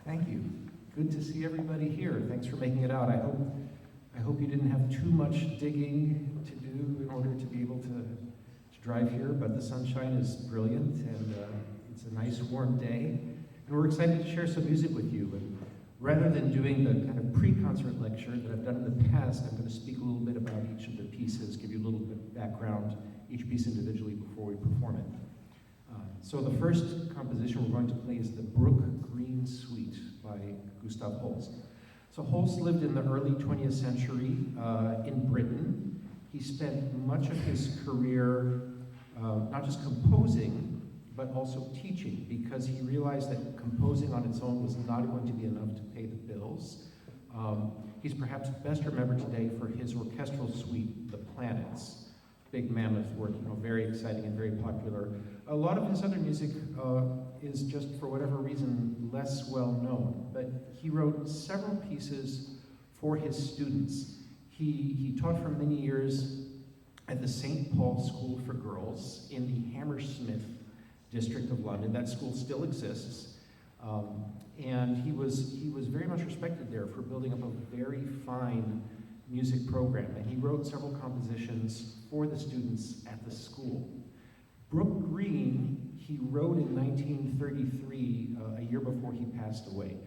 Thank you. Good to see everybody here. Thanks for making it out. I hope you didn't have too much digging to do in order to be able to drive here, but the sunshine is brilliant and it's a nice warm day. And we're excited to share some music with you. And rather than doing the kind of pre-concert lecture that I've done in the past, I'm going to speak a little bit about each of the pieces, give you a little bit of background, each piece individually before we perform it. So the first composition we're going to play is the Brook Green Suite by Gustav Holst. So Holst lived in the early 20th century in Britain. He spent much of his career not just composing, but also teaching, because he realized that composing on its own was not going to be enough to pay the bills. He's perhaps best remembered today for his orchestral suite, The Planets. Big mammoth work, very exciting and very popular. A lot of his other music is just, for whatever reason, less well known, but he wrote several pieces for his students. He taught for many years at the St. Paul's School for Girls in the Hammersmith district of London. That school still exists, and he was very much respected there for building up a very fine music program, and he wrote several compositions for the students at the school. Brook Green, he wrote in 1933, a year before he passed away.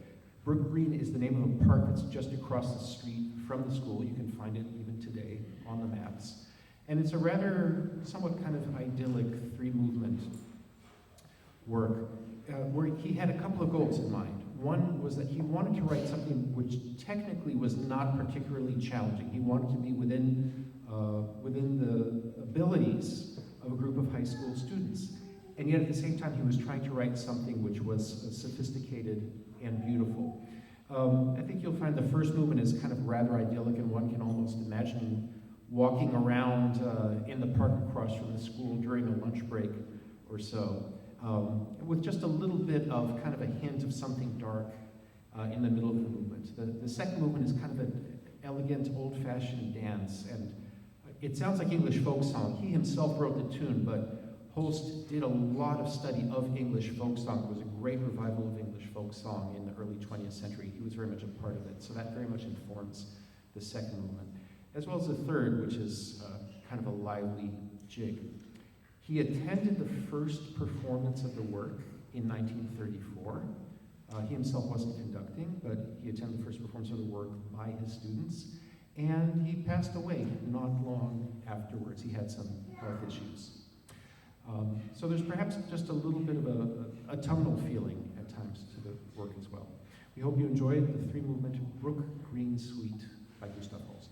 Brook Green is the name of a park that's just across the street from the school. You can find it even today on the maps. And it's a rather, somewhat kind of idyllic three-movement work where he had a couple of goals in mind. One was that he wanted to write something which technically was not particularly challenging. He wanted to be within the abilities of a group of high school students. And yet at the same time, he was trying to write something which was sophisticated and beautiful. I think you'll find the first movement is kind of rather idyllic, and one can almost imagine walking around in the park across from the school during a lunch break or so, with just a little bit of kind of a hint of something dark in the middle of the movement. The second movement is kind of an elegant, old-fashioned dance, and it sounds like English folk song. He himself wrote the tune, but Holst did a lot of study of English folk song. There was a great revival of English folk song in the early 20th century. He was very much a part of it, so that very much informs the second movement, as well as the third, which is kind of a lively jig. He attended the first performance of the work in 1934. He himself wasn't conducting, but he attended the first performance of the work by his students, and he passed away not long afterwards. He had some health issues. So there's perhaps just a little bit of a autumnal feeling at times to the work as well. We hope you enjoyed the three-movement Brook Green Suite by Gustav Holst.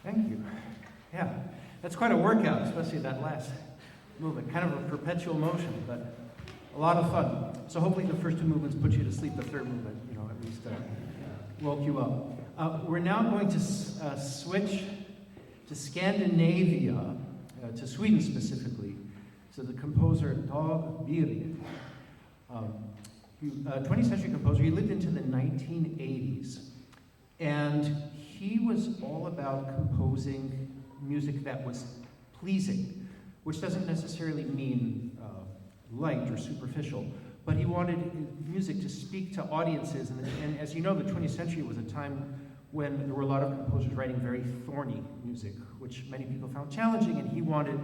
Thank you. Yeah, that's quite a workout, especially that last movement. Kind of a perpetual motion, but a lot of fun. So hopefully the first two movements put you to sleep. The third movement, at least woke you up. We're now going to switch to Scandinavia, to Sweden specifically, to the composer Dag Birge. 20th century composer. He lived into the 1980s. And he was all about composing music that was pleasing, which doesn't necessarily mean light or superficial, but he wanted music to speak to audiences. And as you know, the 20th century was a time when there were a lot of composers writing very thorny music, which many people found challenging, and he wanted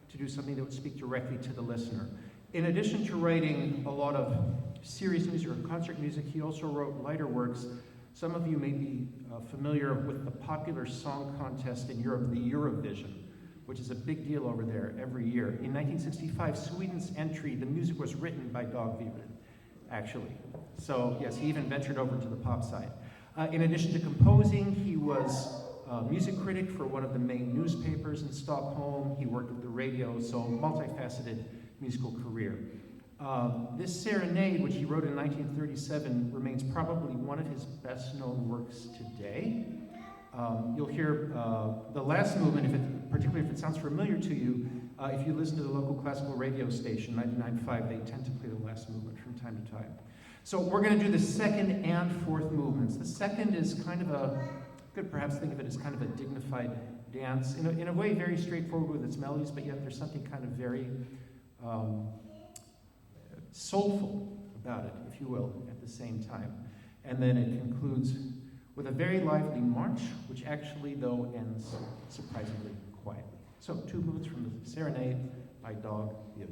to do something that would speak directly to the listener. In addition to writing a lot of serious music or concert music, he also wrote lighter works. Some of you may be familiar with the popular song contest in Europe, the Eurovision, which is a big deal over there every year. In 1965, Sweden's entry, the music was written by Dag Birge, actually. So yes, he even ventured over to the pop side. In addition to composing, he was a music critic for one of the main newspapers in Stockholm. He worked with the radio, so multifaceted musical career. This serenade, which he wrote in 1937, remains probably one of his best-known works today. You'll hear the last movement, particularly if it sounds familiar to you, if you listen to the local classical radio station, 99.5, they tend to play the last movement from time to time. So we're going to do the second and fourth movements. The second is kind of you could perhaps think of it as kind of a dignified dance, in a way very straightforward with its melodies, but yet there's something kind of very soulful about it, if you will, at the same time. And then it concludes with a very lively march, which actually, though, ends surprisingly quietly. So, two movements from the Serenade by Dag Birge.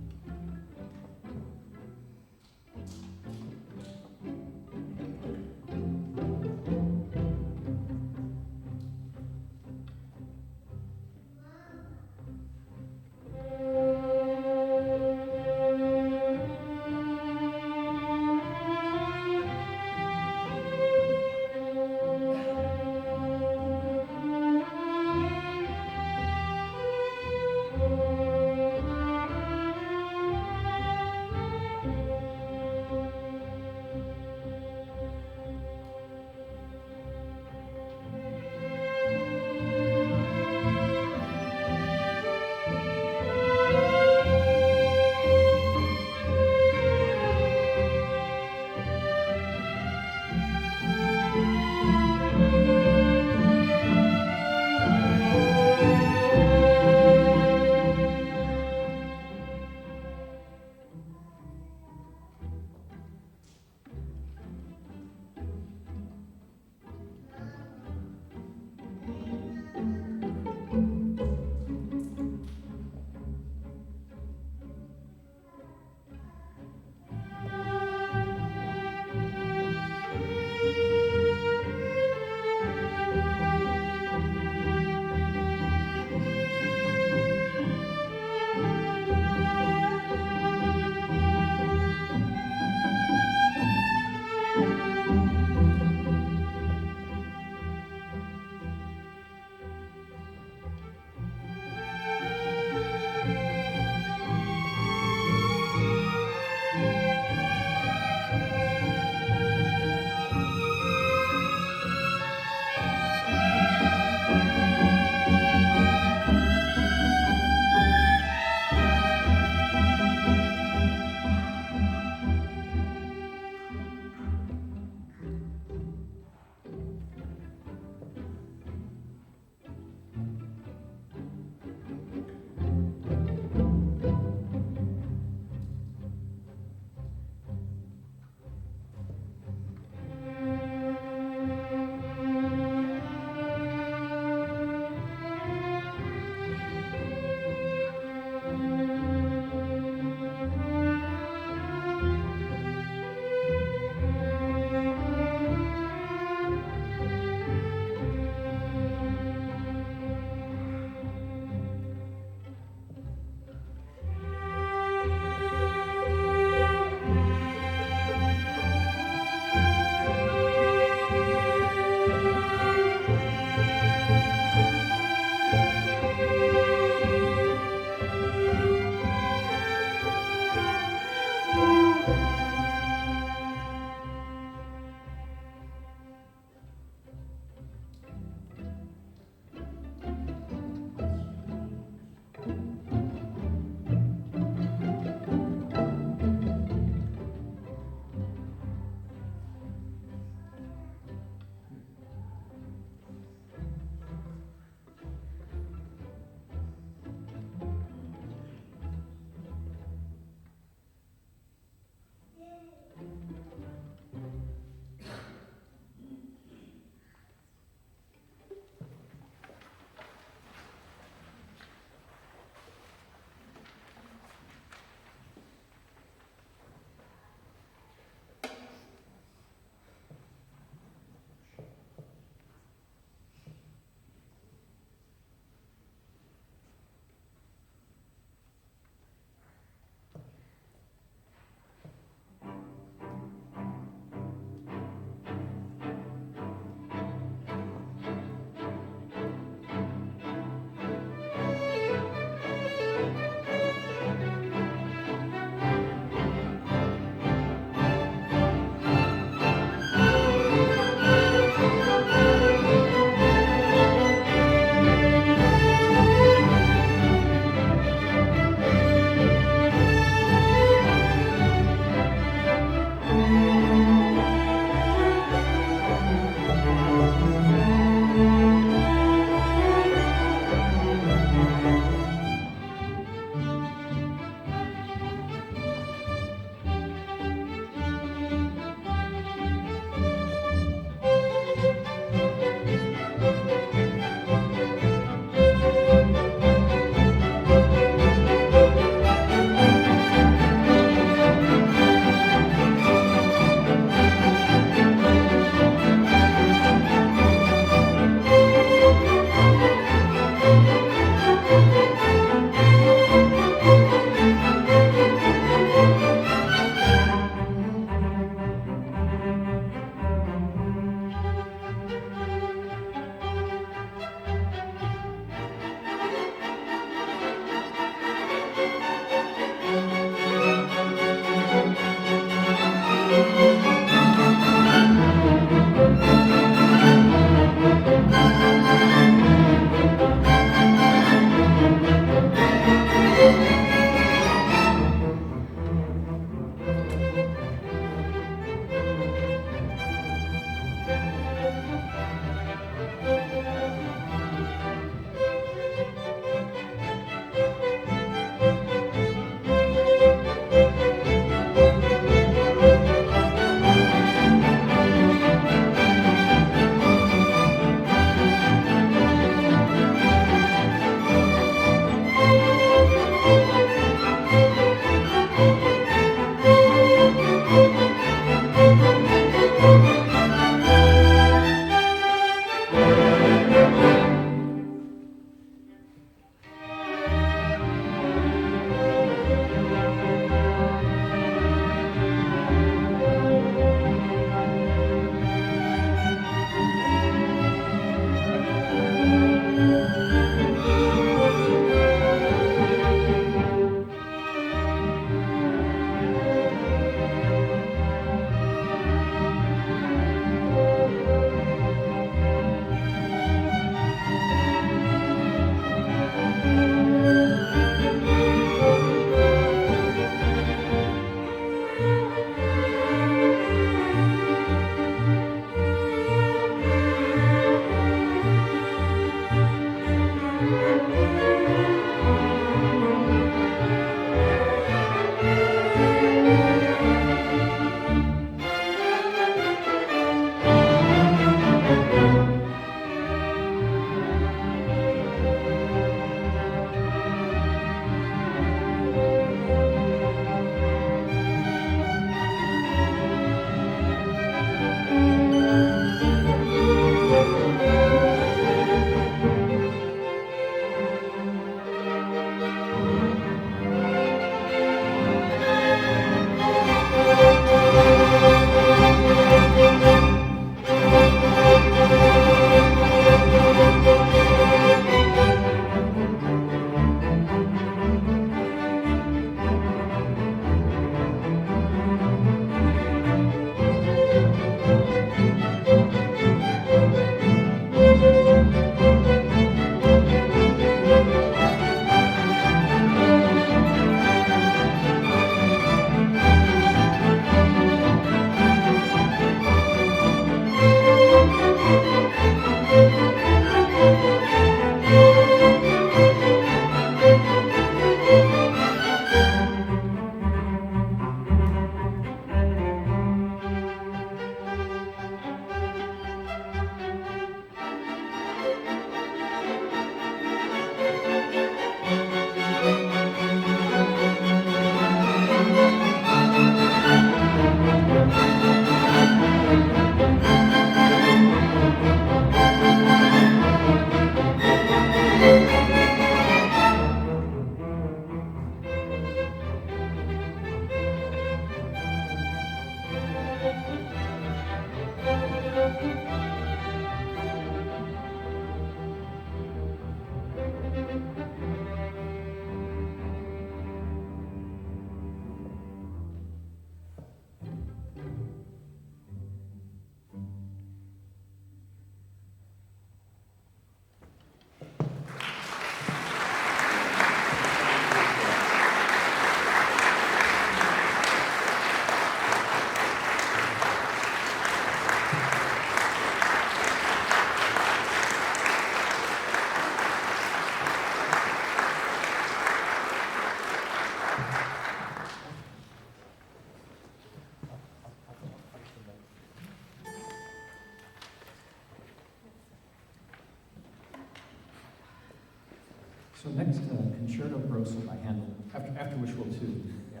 So next, Concerto Grosso by Handel, after which we'll tune. Yeah.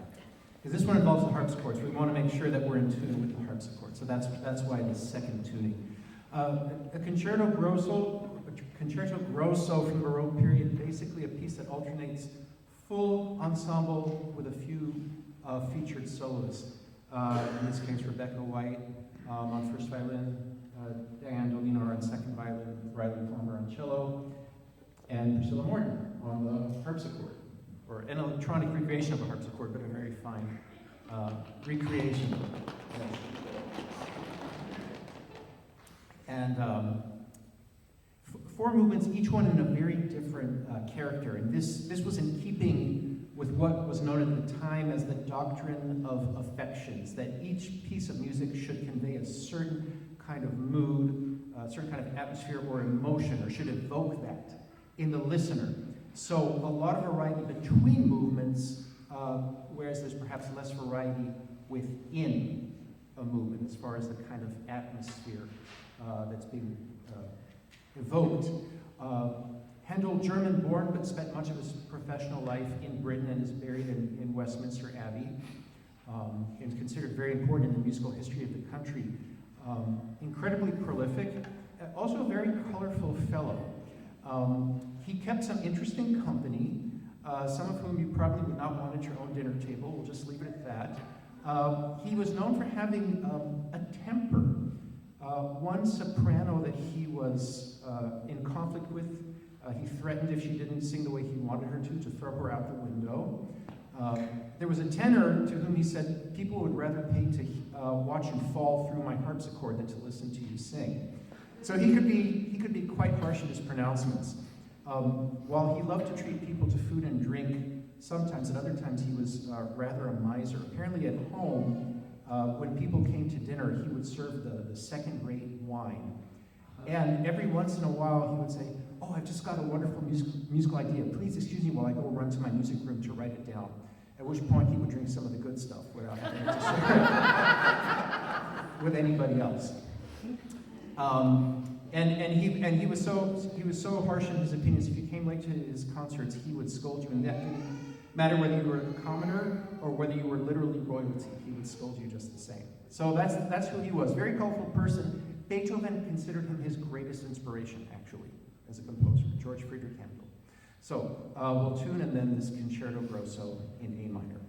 Because this one involves the harpsichord, so we want to make sord that we're in tune with the harpsichord. So that's why the second tuning. A Concerto Grosso from the Baroque period, basically a piece that alternates full ensemble with a few featured soloists. In this case, Rebecca White on first violin, Diane Dolino on second violin, Riley Plummer on cello, and Priscilla Morton on the harpsichord, or an electronic recreation of a harpsichord, but a very fine recreation. Yes. And four movements, each one in a very different character. And this was in keeping with what was known at the time as the doctrine of affections, that each piece of music should convey a certain kind of mood, a certain kind of atmosphere or emotion, or should evoke that in the listener. So a lot of variety between movements, whereas there's perhaps less variety within a movement as far as the kind of atmosphere that's being evoked. Handel, German-born, but spent much of his professional life in Britain and is buried in Westminster Abbey. And is considered very important in the musical history of the country. Incredibly prolific, also a very colorful fellow. He kept some interesting company, some of whom you probably would not want at your own dinner table. We'll just leave it at that. He was known for having a temper. One soprano that he was in conflict with, he threatened if she didn't sing the way he wanted her to throw her out the window. There was a tenor to whom he said, people would rather pay to watch you fall through my harpsichord than to listen to you sing. So he could be quite harsh in his pronouncements. While he loved to treat people to food and drink, sometimes at other times he was rather a miser. Apparently at home, when people came to dinner, he would serve the second-rate wine. And every once in a while he would say, oh, I've just got a wonderful musical idea. Please excuse me while I go run to my music room to write it down. At which point he would drink some of the good stuff without having to share it with anybody else. And he was so harsh in his opinions. If you came late to his concerts, he would scold you, and that didn't matter whether you were a commoner or whether you were literally royalty. He would scold you just the same. So that's who he was. Very colorful person. Beethoven considered him his greatest inspiration, actually, as a composer, George Friedrich Handel. So we'll tune, and then this Concerto Grosso in A minor.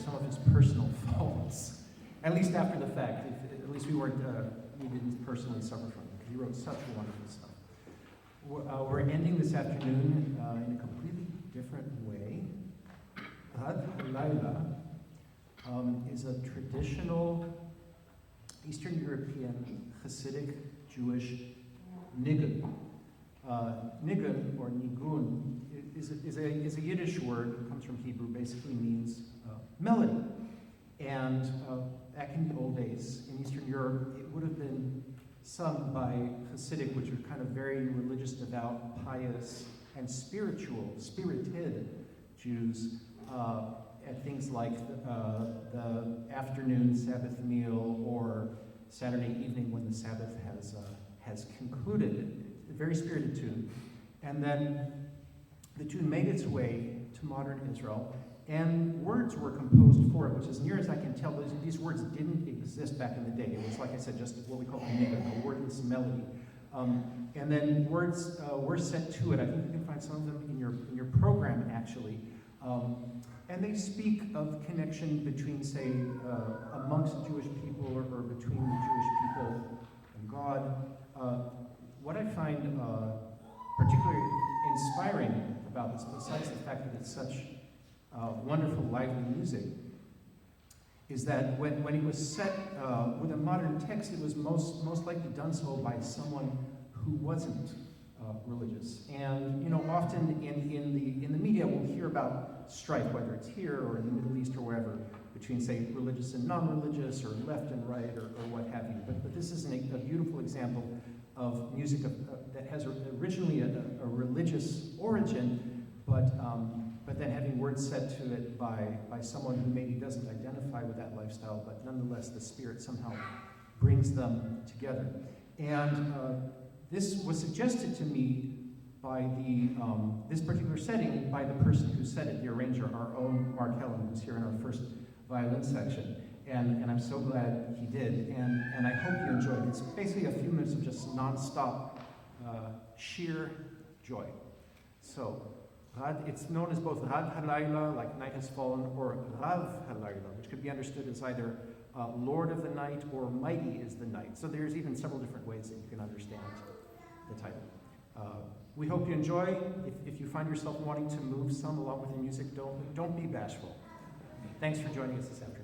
some of his personal faults, at least after the fact. At least we didn't personally suffer from them, because he wrote such wonderful stuff. We're ending this afternoon in a completely different way. Had Halayla is a traditional Eastern European Hasidic Jewish nigun. Nigun, or nigun, is a Yiddish word. It comes from Hebrew, basically means melody. And back in the old days, in Eastern Europe, it would have been sung by Hasidic, which are kind of very religious, devout, pious, and spirited Jews at things like the afternoon Sabbath meal or Saturday evening when the Sabbath has concluded. A very spirited tune. And then the tune made its way to modern Israel, and words were composed for it, which, as near as I can tell, these words didn't exist back in the day. It was, like I said, just what we call a wordless melody. And then words were set to it. I think you can find some of them in your program, actually. And they speak of connection between, say, amongst Jewish people or between the Jewish people and God. What I find particularly inspiring about this, besides the fact that it's such wonderful, lively music, is that when it was set with a modern text, it was most likely done so by someone who wasn't religious. And often in the media we'll hear about strife, whether it's here or in the Middle East or wherever, between, say, religious and non-religious, or left and right, or what have you. But this is a beautiful example of music that has originally a religious origin, but then having words set to it by someone who maybe doesn't identify with that lifestyle, but nonetheless the Spirit somehow brings them together. And this was suggested to me by this particular setting by the person who said it, the arranger, our own Mark Helen, who's here in our first violin section. And I'm so glad he did, and I hope you enjoyed it. It's basically a few minutes of just non-stop, sheer joy. So, it's known as both Rad Halayla, like night has fallen, or Rav Halayla, which could be understood as either Lord of the night or Mighty is the night. So there's even several different ways that you can understand the title. We hope you enjoy. If you find yourself wanting to move some along with the music, don't be bashful. Thanks for joining us this afternoon.